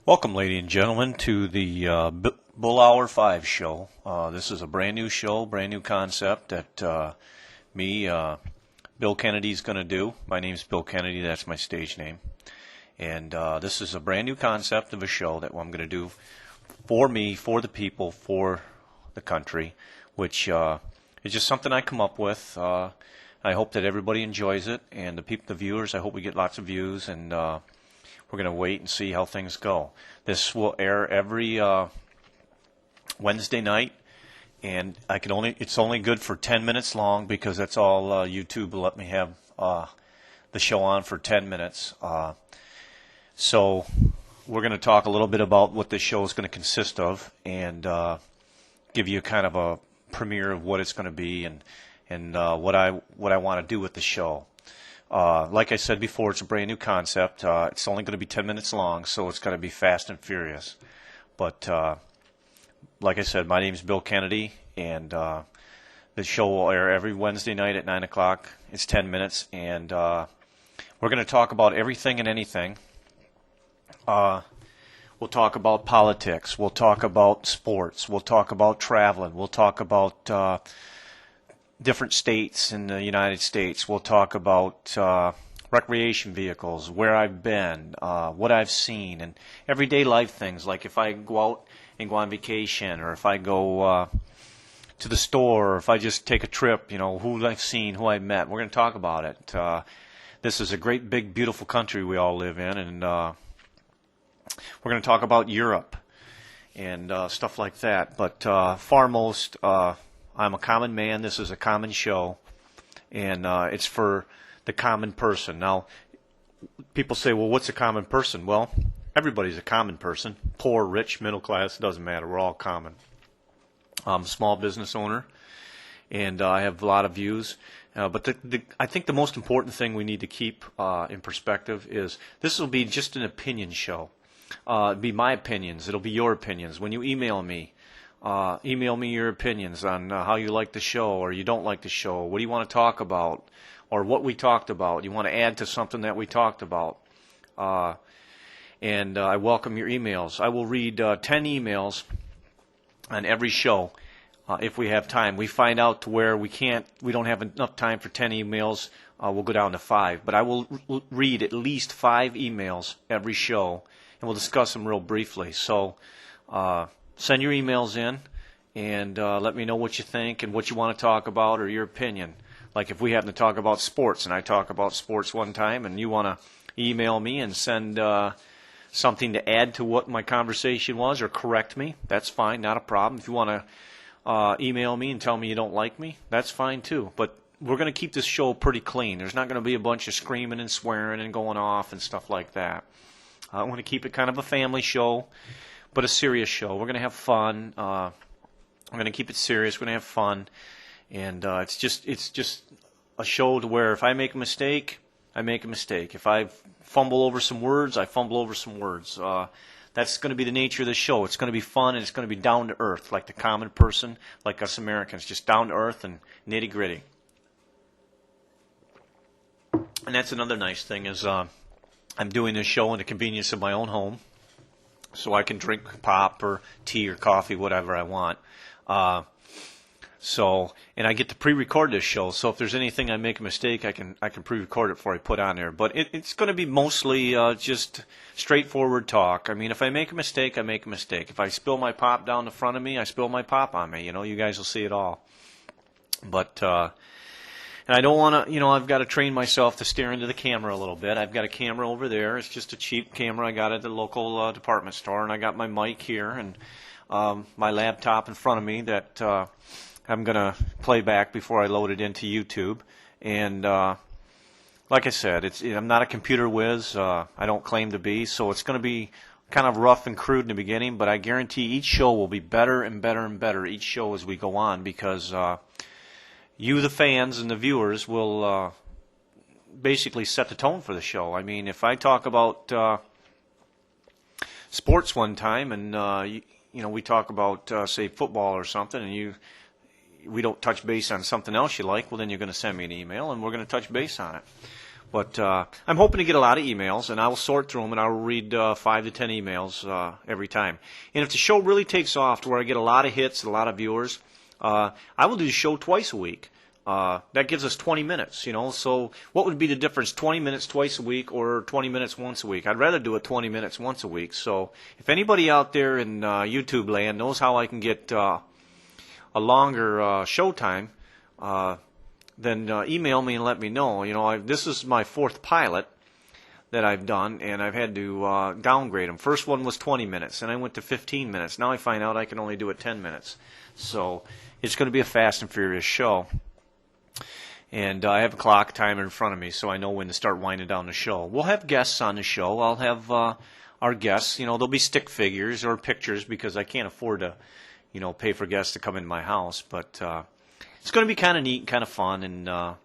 Welcome, ladies and gentlemen, to the Bullhour5 Show. This is a brand new show, brand new concept that Bill Kennedy's going to do. My name's Bill Kennedy, that's my stage name. And this is a brand new concept of a show that I'm going to do for me, for the people, for the country, which is just something I come up with. I hope that everybody enjoys it, and the viewers, I hope we get lots of views, and we're going to wait and see how things go. This will air every Wednesday night, and it's only good for 10 minutes long because that's all YouTube will let me have the show on for 10 minutes. So we're going to talk a little bit about what this show is going to consist of and give you kind of a premiere of what it's going to be and what I want to do with the show. Like I said before, it's a brand new concept. It's only going to be 10 minutes long, so it's going to be fast and furious. But like I said, my name is Bill Kennedy, and the show will air every Wednesday night at 9 o'clock. It's 10 minutes, and we're going to talk about everything and anything. We'll talk about politics. We'll talk about sports. We'll talk about traveling. We'll talk about different states in the United States. We'll talk about recreation vehicles, where I've been, what I've seen, and everyday life things, like if I go out and go on vacation, or if I go to the store, or if I just take a trip, who I've seen, who I've met. We're going to talk about it. This is a great, big, beautiful country we all live in, and we're going to talk about Europe and stuff like that. But foremost, I'm a common man. This is a common show, and it's for the common person. Now, people say, well, what's a common person? Well, everybody's a common person. Poor, rich, middle class, it doesn't matter. We're all common. I'm a small business owner, and I have a lot of views. But I think the most important thing we need to keep in perspective is this will be just an opinion show. It'll be my opinions. It'll be your opinions. When you email me your opinions on how you like the show or you don't like the show. What do you want to talk about, or what we talked about? You want to add to something that we talked about? And I welcome your emails. I will read 10 emails on every show if we have time. We find out to where we don't have enough time for 10 emails. We'll go down to 5. But I will read at least 5 emails every show, and we'll discuss them real briefly. So send your emails in and let me know what you think and what you want to talk about or your opinion. Like if we happen to talk about sports and I talk about sports one time and you want to email me and send something to add to what my conversation was or correct me, that's fine, not a problem. If you want to email me and tell me you don't like me, that's fine too. But we're going to keep this show pretty clean. There's not going to be a bunch of screaming and swearing and going off and stuff like that. I want to keep it kind of a family show, but a serious show. We're going to have fun. We're going to keep it serious. We're going to have fun, and it's just a show to where if I make a mistake, I make a mistake. If I fumble over some words, I fumble over some words. That's going to be the nature of the show. It's going to be fun, and it's going to be down to earth, like the common person, like us Americans, just down to earth and nitty gritty. And that's another nice thing is I'm doing this show in the convenience of my own home, so I can drink pop or tea or coffee, whatever I want. And I get to pre-record this show, so if there's anything I make a mistake, I can pre-record it before I put on there. But it's going to be mostly just straightforward talk. I mean, if I make a mistake, I make a mistake. If I spill my pop down the front of me, I spill my pop on me. You guys will see it all. But and I don't want to, I've got to train myself to stare into the camera a little bit. I've got a camera over there. It's just a cheap camera I got at the local department store, and I got my mic here and my laptop in front of me that I'm going to play back before I load it into YouTube. And like I said, I'm not a computer whiz. I don't claim to be, so it's going to be kind of rough and crude in the beginning, but I guarantee each show will be better and better and better each show as we go on because you, the fans and the viewers, will basically set the tone for the show. I mean, if I talk about sports one time and we talk about say football or something, and we don't touch base on something else you like, well then you're going to send me an email and we're going to touch base on it. But I'm hoping to get a lot of emails, and I will sort through them, and I will read 5 to 10 emails every time. And if the show really takes off to where I get a lot of hits, a lot of viewers, I will do the show twice a week. That gives us 20 minutes, you know. So what would be the difference, 20 minutes twice a week or 20 minutes once a week? I'd rather do it 20 minutes once a week. So if anybody out there in YouTube land knows how I can get a longer show time, then email me and let me know. You know, this is my 4th pilot that I've done, and I've had to downgrade them. First one was 20 minutes, and I went to 15 minutes. Now I find out I can only do it 10 minutes. So it's going to be a fast and furious show. And I have a clock timer in front of me, so I know when to start winding down the show. We'll have guests on the show. I'll have our guests. You know, there'll be stick figures or pictures because I can't afford to, you know, pay for guests to come in my house. But it's going to be kind of neat, kind of fun, and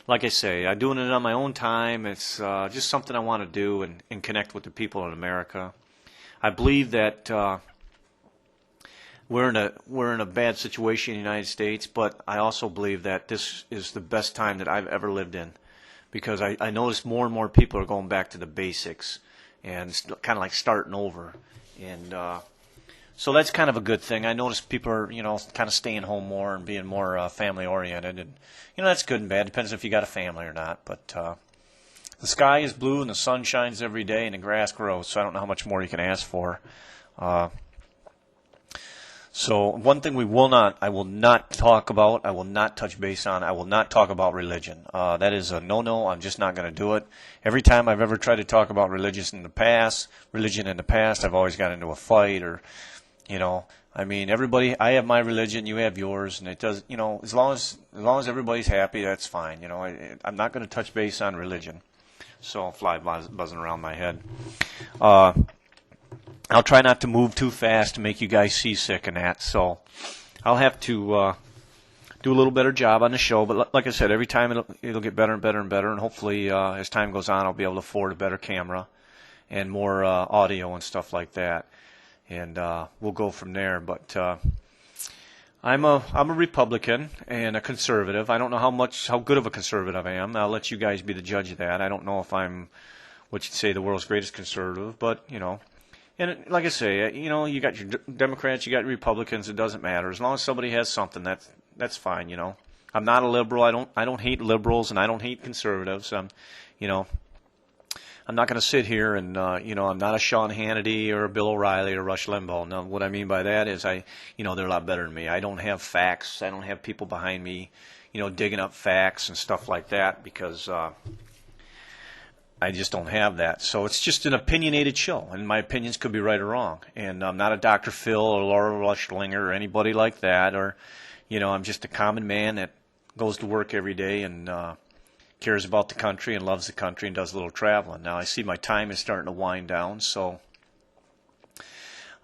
like I say, I'm doing it on my own time. It's just something I want to do and connect with the people in America. I believe that we're in a bad situation in the United States, but I also believe that this is the best time that I've ever lived in, because I notice more and more people are going back to the basics and kind of like starting over, and so that's kind of a good thing. I notice people are, you know, kind of staying home more and being more family oriented, and you know, that's good and bad. Depends if you got a family or not. But the sky is blue and the sun shines every day and the grass grows. So I don't know how much more you can ask for. So one thing I will not talk about, I will not touch base on, I will not talk about religion. That is a no-no. I'm just not going to do it. Every time I've ever tried to talk about religion in the past, I've always got into a fight, or, you know, I mean, everybody, I have my religion, you have yours, and it does, you know, as long as everybody's happy, that's fine. You know, I'm not going to touch base on religion. So fly buzzing around my head. I'll try not to move too fast to make you guys seasick and that, so I'll have to do a little better job on the show. But like I said, every time it'll get better and better and better, and hopefully as time goes on, I'll be able to afford a better camera and more audio and stuff like that, and we'll go from there. But I'm a Republican and a conservative. I don't know how good of a conservative I am. I'll let you guys be the judge of that. I don't know if I'm what you'd say the world's greatest conservative, but you know. And like I say, you know, you got your Democrats, you got Republicans. It doesn't matter as long as somebody has something. That's fine. You know, I'm not a liberal. I don't hate liberals, and I don't hate conservatives. You know, I'm not going to sit here and you know, I'm not a Sean Hannity or a Bill O'Reilly or Rush Limbaugh. No, what I mean by that is you know, they're a lot better than me. I don't have facts. I don't have people behind me, you know, digging up facts and stuff like that, because I just don't have that. So it's just an opinionated show, and my opinions could be right or wrong. And I'm not a Dr. Phil or Laura Rushlinger or anybody like that, or, you know, I'm just a common man that goes to work every day and cares about the country and loves the country and does a little traveling. Now I see my time is starting to wind down, so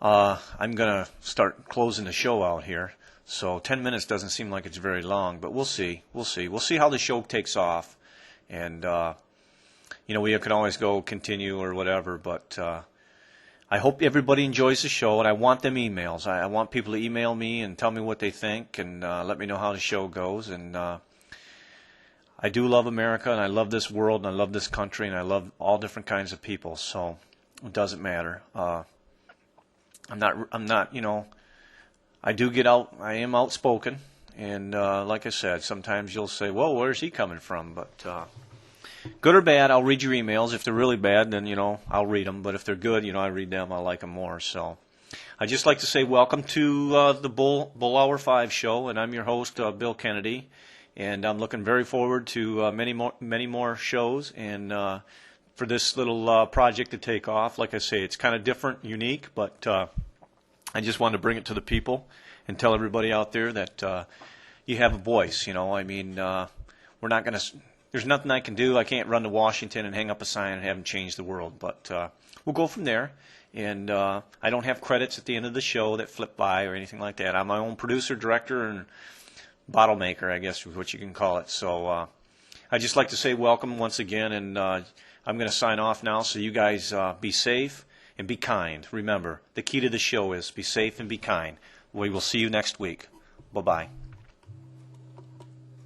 I'm going to start closing the show out here. So 10 minutes doesn't seem like it's very long, but we'll see. We'll see how the show takes off, and you know, we can always go continue or whatever, but I hope everybody enjoys the show, and I want them emails. I want people to email me and tell me what they think, and let me know how the show goes. And I do love America, and I love this world, and I love this country, and I love all different kinds of people, so it doesn't matter. I'm not, you know, I do get out, I am outspoken, and like I said, sometimes you'll say, whoa, where's he coming from? But good or bad, I'll read your emails. If they're really bad, then, you know, I'll read them. But if they're good, you know, I read them. I like them more. So I'd just like to say welcome to the Bullhour5 Show, and I'm your host, Bill Kennedy. And I'm looking very forward to many more shows, and for this little project to take off. Like I say, it's kind of different, unique, but I just wanted to bring it to the people and tell everybody out there that you have a voice. You know, I mean, we're not going to... There's nothing I can do. I can't run to Washington and hang up a sign and have them change the world. But we'll go from there. And I don't have credits at the end of the show that flip by or anything like that. I'm my own producer, director, and bottle maker, I guess is what you can call it. So I'd just like to say welcome once again. And I'm going to sign off now. So you guys be safe and be kind. Remember, the key to the show is be safe and be kind. We will see you next week. Bye-bye.